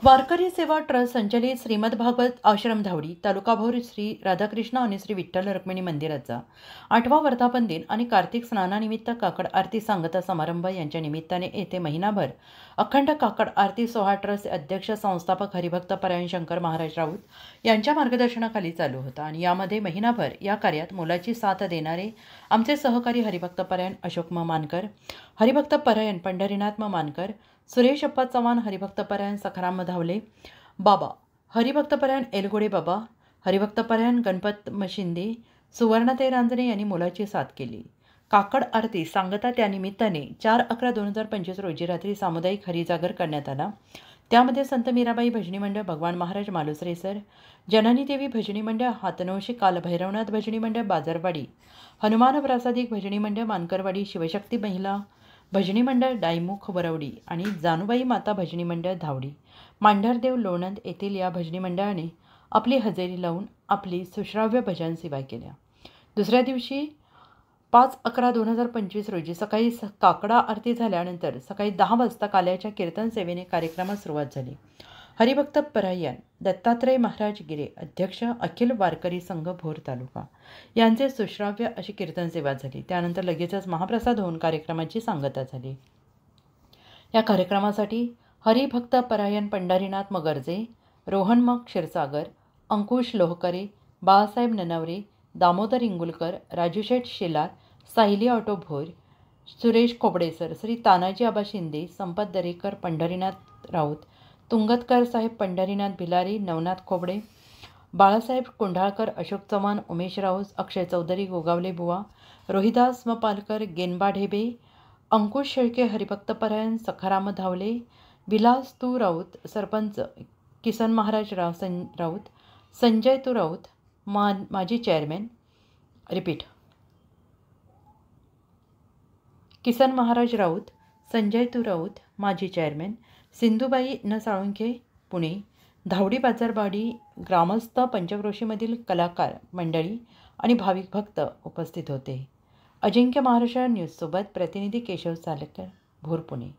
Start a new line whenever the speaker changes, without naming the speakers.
वारकरी सेवा ट्रस्ट संचलित श्रीमद भागवत आश्रम धावडी तालुका भोर श्री राधाकृष्ण आणि श्री विठ्ठल रुक्मिणी मंदिराचा 8वा वर्धापन दिन आणि कार्तिक स्नानानिमित्त काकड आरती सांगता समारंभ यांच्या निमित्ताने येथे महिनाभर अखंड काकड आरती सोहळा ट्रस्ट अध्यक्ष संस्थापक हरिभक्त परायण शंकर महाराज राऊत यांच्या मार्गदर्शनाखाली चालू होता आणि यामध्ये महिनाभर या कार्यात मोलाची साथ देणारे आमचे सहकारी हरिभक्त परायण अशोक मानकर, हरिभक्त परायण पंढरीनाथ मानकर, सुरेश अप्पा चव्हाण, हरिभक्तपरायण सखाराम धावले बाबा, हरिभक्तपरायण एलगोडे बाबा, हरिभक्तपरायण गणपत शिंदे, सुवर्णते रांजणे यांनी मोलाची साथ केली. काकड आरती सांगता त्यानिमित्ताने 4/11/2025 रोजी रात्री सामुदायिक हरिजागर करण्यात आला. त्यामध्ये संत मीराबाई भजनी मंडळ, भगवान महाराज मालुसरेसर, जननी देवी भजनी मंडळ, हातनवशी कालभैरवनाथ भजनी मंडळ बाजारवाडी, हनुमान प्रासादिक भजनी मंडळ मानकरवाडी, शिवशक्ती महिला भजनी मंडळ डायमुख वरवडी आणि जानूबाई माता भजनी मंडळ धावडी, मांढरदेव लोणंद येथील या भजनी मंडळाने आपली हजेरी लावून आपली सुश्राव्य भजन सेवा केल्या. दुसऱ्या दिवशी 5/11/2025 रोजी सकाळी काकडा आरती झाल्यानंतर सकाळी 10 वाजता काल्याच्या कीर्तन सेवेने कार्यक्रमास सुरुवात झाली. हरिभक्त परायण दत्तात्रय महाराज गिरे, अध्यक्ष अखिल वारकरी संघ भोर तालुका यांचे सुश्राव्य अशी कीर्तन सेवा झाली. त्यानंतर लगेचच महाप्रसाद होऊन कार्यक्रमाची सांगता झाली. या कार्यक्रमासाठी हरिभक्त परायण पंढरीनाथ मगरजे, रोहन क्षीरसागर, अंकुश लोहकरे, बाळासाहेब ननवरे, दामोदर इंगुलकर, राजूशेठ शेलार, सायली ऑटो भोर, सुरेश खोबडेसर, श्री तानाजी आबा शिंदे, संपत दरेकर, पंढरीनाथ राऊत, तुंगतकर साहेब, पंढरीनाथ भिलारी, नवनाथ खोबडे, बाळासाहेब कोंढाळकर, अशोक चव्हाण, उमेश राऊस, अक्षय चौधरी, गोगावले बुवा, रोहिदास मपालकर, गेनबा ढेबे, अंकुश शेळके, हरिभक्तपरायण सखाराम धावले, विलास तू राऊत, सरपंच किसन महाराज राऊत, संजय तू राऊत, माजी चेअरमॅन किसन महाराज राऊत, संजय तू राऊत, माजी चेअरमॅन, सिंधुबाई न साळुंखे, पुणे, धावडी बाजारवाडी ग्रामस्थ, पंचक्रोशीमधील कलाकार मंडळी आणि भाविक भक्त उपस्थित होते. अजिंक्य महाराष्ट्र न्यूजसोबत प्रतिनिधी केशव सालेकर, भोर, पुणे.